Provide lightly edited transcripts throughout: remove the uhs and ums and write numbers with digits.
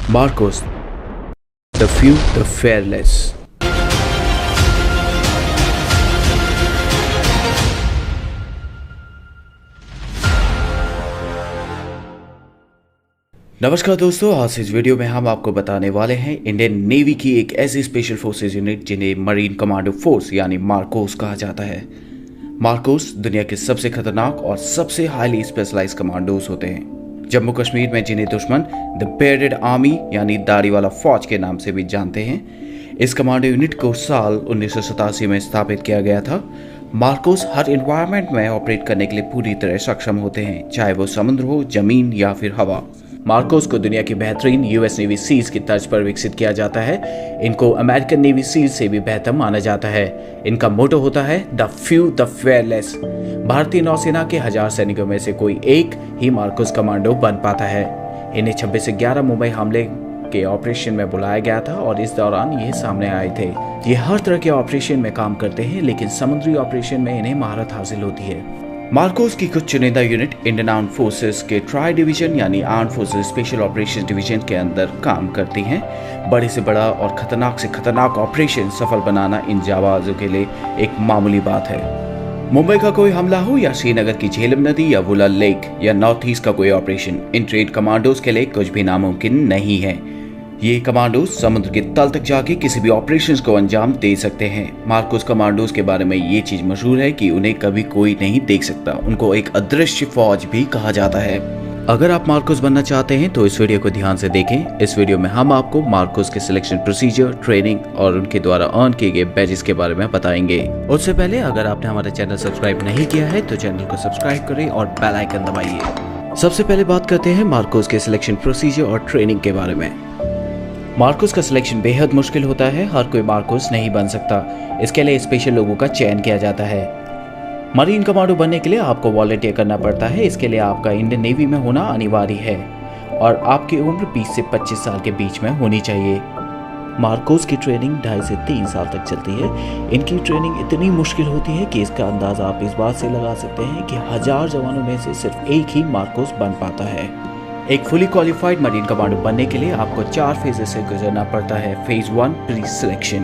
Marcos, the few, the fearless. नमस्कार दोस्तों, आज इस वीडियो में हम आपको बताने वाले हैं इंडियन नेवी की एक ऐसी स्पेशल फोर्सेस यूनिट जिन्हें मरीन कमांडो फोर्स यानी मार्कोस कहा जाता है। मार्कोस दुनिया के सबसे खतरनाक और सबसे हाईली स्पेशलाइज कमांडोज होते हैं। जम्मू कश्मीर में जिन्हें दुश्मन द बेयर्डेड आर्मी यानी दाढ़ी वाला फौज के नाम से भी जानते हैं, इस कमांडो यूनिट को साल 1987 में स्थापित किया गया था। मार्कोस हर एनवायरनमेंट में ऑपरेट करने के लिए पूरी तरह सक्षम होते हैं, चाहे वो समुद्र हो, जमीन या फिर हवा। मार्कोस को दुनिया की बेहतरीन यूएस नेवी सील्स की तर्ज पर विकसित किया जाता है। इनको अमेरिकन नेवी सील्स से भी बेहतर माना जाता है। इनका मोटो होता है द फ्यू द फेयरलेस। भारतीय नौसेना के 1000 सैनिकों में से कोई एक ही मार्कोस कमांडो बन पाता है। इन्हें 26 से 11 मुंबई हमले के ऑपरेशन में बुलाया गया था और इस दौरान ये सामने आए थे। ये हर तरह के ऑपरेशन में काम करते हैं, लेकिन समुद्री ऑपरेशन में इन्हें महारत हासिल होती है। मार्कोस की कुछ चुनिंदा यूनिट इंडियन आर्म्ड फोर्सेस के ट्राई डिवीजन यानी armed forces special operation division के अंदर काम करती हैं। बड़े से बड़ा और खतरनाक से खतरनाक ऑपरेशन सफल बनाना इन जाबाजों के लिए एक मामूली बात है। मुंबई का कोई हमला हो या श्रीनगर की झेलम नदी या वुलर लेक या नॉर्थ ईस्ट का कोई ऑपरेशन, इन ट्रेड कमांडोज के लिए कुछ भी नामुमकिन नहीं है। ये कमांडोज समुद्र के तल तक जाके किसी भी ऑपरेशंस को अंजाम दे सकते हैं। मार्कोस कमांडोज के बारे में ये चीज मशहूर है कि उन्हें कभी कोई नहीं देख सकता। उनको एक अदृश्य फौज भी कहा जाता है। अगर आप मार्कोस बनना चाहते हैं तो इस वीडियो को ध्यान से देखें। इस वीडियो में हम आपको मार्कोस के सिलेक्शन प्रोसीजर, ट्रेनिंग और उनके द्वारा अर्न किए गए बैजेस के बारे में बताएंगे। उससे पहले अगर आपने हमारा चैनल सब्सक्राइब नहीं किया है तो चैनल को सब्सक्राइब करें और बेल आइकन दबाइए। सबसे पहले बात करते हैं मार्कोस के सिलेक्शन प्रोसीजर और ट्रेनिंग के बारे में। मार्कोस का सिलेक्शन बेहद मुश्किल होता है। हर कोई मार्कोस नहीं बन सकता। इसके लिए स्पेशल लोगों का चयन किया जाता है। मरीन कमांडो बनने के लिए आपको वॉलंटियर करना पड़ता है। इसके लिए आपका इंडियन नेवी में होना अनिवार्य है और आपकी उम्र 20 से 25 साल के बीच में होनी चाहिए। मार्कोस की ट्रेनिंग 2.5 से 3 साल तक चलती है। इनकी ट्रेनिंग इतनी मुश्किल होती है कि इसका अंदाजा आप इस बात से लगा सकते हैं कि 1000 जवानों में से सिर्फ एक ही मार्कोस बन पाता है। एक फुली क्वालिफाइड मरीन कमांडो बनने के लिए आपको 4 फेजेस से गुजरना पड़ता है। Phase 1 pre selection.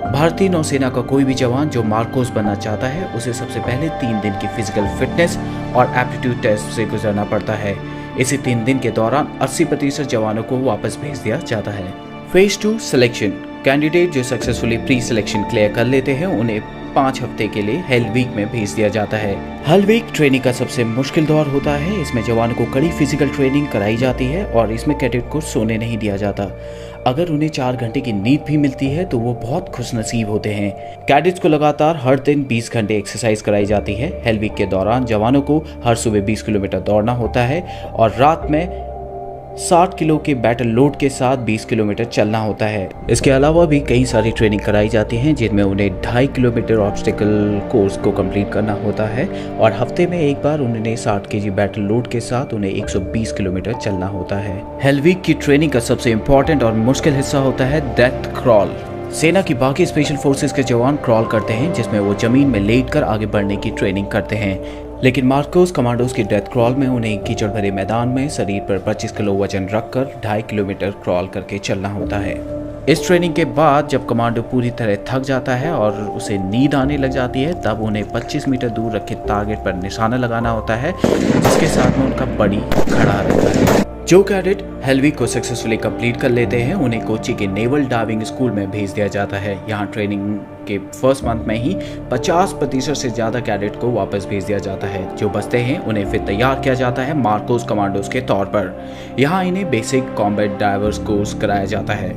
भारतीय नौसेना का कोई भी जवान जो मार्कोस बनना चाहता है उसे सबसे पहले 3 दिन की फिजिकल फिटनेस और एप्टीट्यूड टेस्ट से गुजरना पड़ता है। इसी 3 दिन के दौरान 80% जवानों को वापस भेज दिया जाता है। Phase 2 selection. कैंडिडेट जो सक्सेसफुली प्री सिलेक्शन क्लियर कर लेते हैं उन्हें 5 हफ्ते के लिए हेल वीक में भेज दिया जाता है। हेल वीक ट्रेनिंग का सबसे मुश्किल दौर होता है। इसमें जवानों को कड़ी फिजिकल ट्रेनिंग कराई जाती है और इसमें कैडेट को सोने नहीं दिया जाता। अगर उन्हें 4 घंटे की नींद भी मिलती है तो वो बहुत खुशनसीब होते हैं। कैडेट्स को लगातार हर दिन 20 घंटे एक्सरसाइज कराई जाती है। हेल वीक के दौरान जवानों को हर सुबह 20 किलोमीटर दौड़ना होता है और रात में 60 किलो के बैटल लोड के साथ 20 किलोमीटर चलना होता है। इसके अलावा भी कई सारी ट्रेनिंग कराई जाती हैं जिनमें उन्हें 2.5 किलोमीटर ऑब्स्टिकल कोर्स को कंप्लीट करना होता है और हफ्ते में एक बार उन्हें 60 केजी बैटल लोड के साथ उन्हें 120 किलोमीटर चलना होता है। हेल वीक की ट्रेनिंग का सबसे इम्पोर्टेंट और मुश्किल हिस्सा होता है डेथ क्रॉल। सेना की बाकी स्पेशल फोर्सेस के जवान क्रॉल करते हैं जिसमें वो जमीन में लेटकर आगे बढ़ने की ट्रेनिंग करते हैं, लेकिन मार्कोस कमांडोज की डेथ क्रॉल में उन्हें कीचड़ भरे मैदान में शरीर पर 25 किलो वजन रखकर 2.5 किलोमीटर क्रॉल करके चलना होता है। इस ट्रेनिंग के बाद जब कमांडो पूरी तरह थक जाता है और उसे नींद आने लग जाती है तब उन्हें 25 मीटर दूर रखे टारगेट पर निशाना लगाना होता है जिसके साथ में उनका बड़ी खड़ा रहता है। जो कैडेट हेल वीक को सक्सेसफुली कंप्लीट कर लेते हैं उन्हें कोची के नेवल डाइविंग स्कूल में भेज दिया जाता है। यहाँ ट्रेनिंग के फर्स्ट मंथ में ही 50% से ज्यादा कैडेट को वापस भेज दिया जाता है। जो बचते हैं उन्हें फिर तैयार किया जाता है मार्कोस कमांडोज के तौर पर। यहाँ इन्हें बेसिक कॉम्बैट डाइवर्स कोर्स कराया जाता है।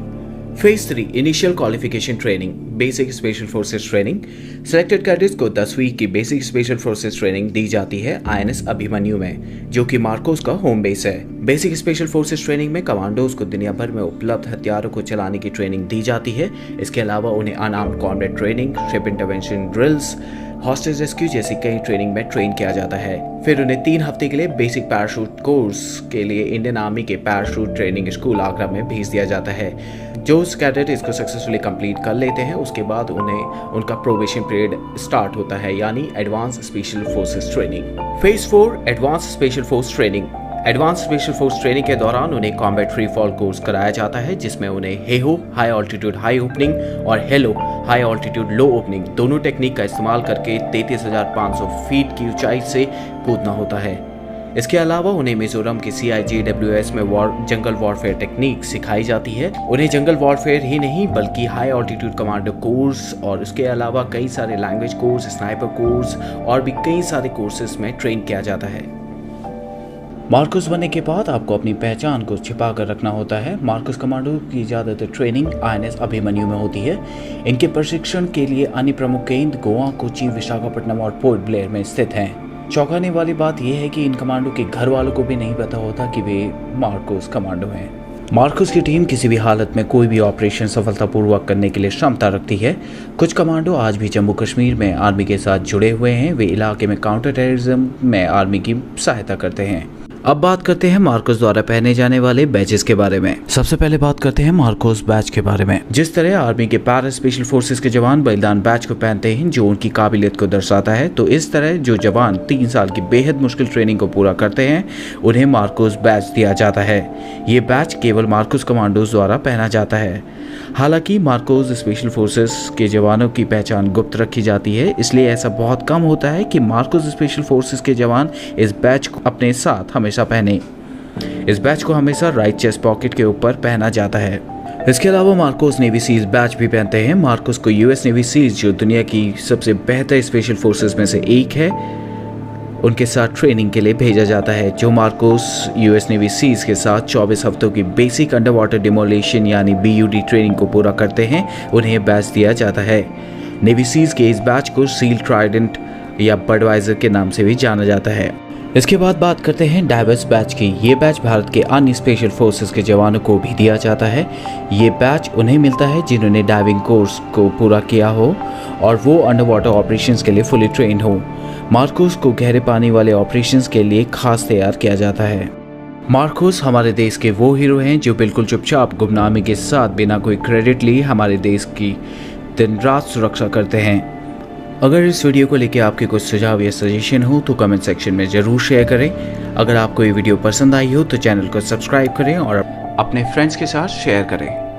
Phase 3 initial qualification training, basic special forces training. Selected cadets को 10 वीक की बेसिक स्पेशल फोर्सेस ट्रेनिंग दी जाती है INS अभिमन्यु में, जो कि मार्कोस का होम बेस है। बेसिक स्पेशल फोर्सेस ट्रेनिंग में कमांडोज को दुनिया भर में उपलब्ध हथियारों को चलाने की ट्रेनिंग दी जाती है। इसके अलावा उन्हें unarmoured combat training, ship intervention drills, hostage rescue जैसी कई ट्रेनिंग में ट्रेन किया जाता है। फिर उन्हें 3 हफ्ते के लिए बेसिक पैराशूट कोर्स के लिए इंडियन आर्मी के पैराशूट ट्रेनिंग स्कूल आगरा में भेज दिया जाता है। जो कैडेट इसको सक्सेसफुली कंप्लीट कर लेते हैं उसके बाद उन्हें उनका प्रोबेशन पीरियड स्टार्ट होता है, यानी advance special forces training. Phase 4 advance special force training. Advance special force training के दौरान उन्हें कॉम्बैट फ्री फॉल कोर्स कराया जाता है, जिसमें उन्हें Heyhoe high altitude high opening और हेलो हाई ऑल्टीट्यूड लो ओपनिंग दोनों टेक्निक का इस्तेमाल करके 33,500 फीट की ऊंचाई से कूदना होता है। इसके अलावा उन्हें मिजोरम की CIGWS में जंगल वॉरफेयर टेक्निक सिखाई जाती है। उन्हें जंगल वॉरफेयर ही नहीं बल्कि हाई ऑल्टीट्यूड कमांडो कोर्स और उसके अलावा कई सारे लैंग्वेज कोर्स, स्नाइपर कोर्स और भी कई सारे कोर्सेज में ट्रेन किया जाता है। मार्कोस बनने के बाद आपको अपनी पहचान को छिपा कर रखना होता है। मार्कोस कमांडो की ज़्यादातर ट्रेनिंग INS अभिमन्यु में होती है। इनके प्रशिक्षण के लिए अन्य प्रमुख केंद्र गोवा, कोची, विशाखापट्टनम और पोर्ट ब्लेयर में स्थित हैं। चौंकाने वाली बात यह है कि इन कमांडो के घर वालों को भी नहीं पता होता कि वे मार्कोस कमांडो हैं। मार्कोस की टीम किसी भी हालत में कोई भी ऑपरेशन सफलतापूर्वक करने के लिए क्षमता रखती है। कुछ कमांडो आज भी जम्मू कश्मीर में आर्मी के साथ जुड़े हुए हैं। वे इलाके में काउंटर टेररिज्म में आर्मी की सहायता करते हैं। अब बात करते हैं मार्कोस द्वारा पहने जाने वाले बैचेस के बारे में। सबसे पहले बात करते हैं मार्कोस बैच के बारे में। जिस तरह आर्मी के पैरा स्पेशल फोर्सेस के जवान बलिदान बैच को पहनते हैं जो उनकी काबिलियत को दर्शाता है, तो इस तरह जो जवान 3 साल की बेहद मुश्किल ट्रेनिंग को पूरा करते हैं उन्हें मार्कोस बैच दिया जाता है। ये बैच केवल मार्कोस कमांडोज द्वारा पहना जाता है। हालांकि मार्कोस स्पेशल फोर्सेस के जवानों की पहचान गुप्त रखी जाती है, इसलिए ऐसा बहुत कम होता है कि मार्कोस स्पेशल फोर्सेस के जवान इस बैच को अपने साथ हमेशा पहने। इस बैच को हमेशा राइट चेस्ट पॉकेट के ऊपर पहना जाता है। इसके अलावा मार्कोस नेवी सीज बैच भी पहनते हैं। मार्कोस को US नेवी सीज जो दुनिया की सबसे बेहतर स्पेशल फोर्सेस में से एक है, उनके साथ ट्रेनिंग के लिए भेजा जाता है। जो मार्कोस US नेवी सीज के साथ 24 हफ्तों की बेसिक अंडर वाटर डिमोलेशन यानी BUD ट्रेनिंग को पूरा करते हैं, उन्हें बैच दिया जाता है। नेवी सीज के इस बैच को सील ट्राइडेंट या बडवाइजर के नाम से भी जाना जाता है। इसके बाद बात करते हैं डाइवर्स बैच की। ये बैच भारत के अन्य स्पेशल फोर्सेस के जवानों को भी दिया जाता है। ये बैच उन्हें मिलता है जिन्होंने डाइविंग कोर्स को पूरा किया हो और वो अंडर वाटर ऑपरेशंस के लिए फुली ट्रेन हो। मार्कोस को गहरे पानी वाले ऑपरेशंस के लिए खास तैयार किया जाता है। मार्कोस हमारे देश के वो हीरो हैं जो बिल्कुल चुपचाप गुमनामी के साथ बिना कोई क्रेडिट लिए हमारे देश की दिन रात सुरक्षा करते हैं। अगर इस वीडियो को लेकर आपके कुछ सुझाव या सजेशन हो तो कमेंट सेक्शन में ज़रूर शेयर करें। अगर आपको ये वीडियो पसंद आई हो तो चैनल को सब्सक्राइब करें और अपने फ्रेंड्स के साथ शेयर करें।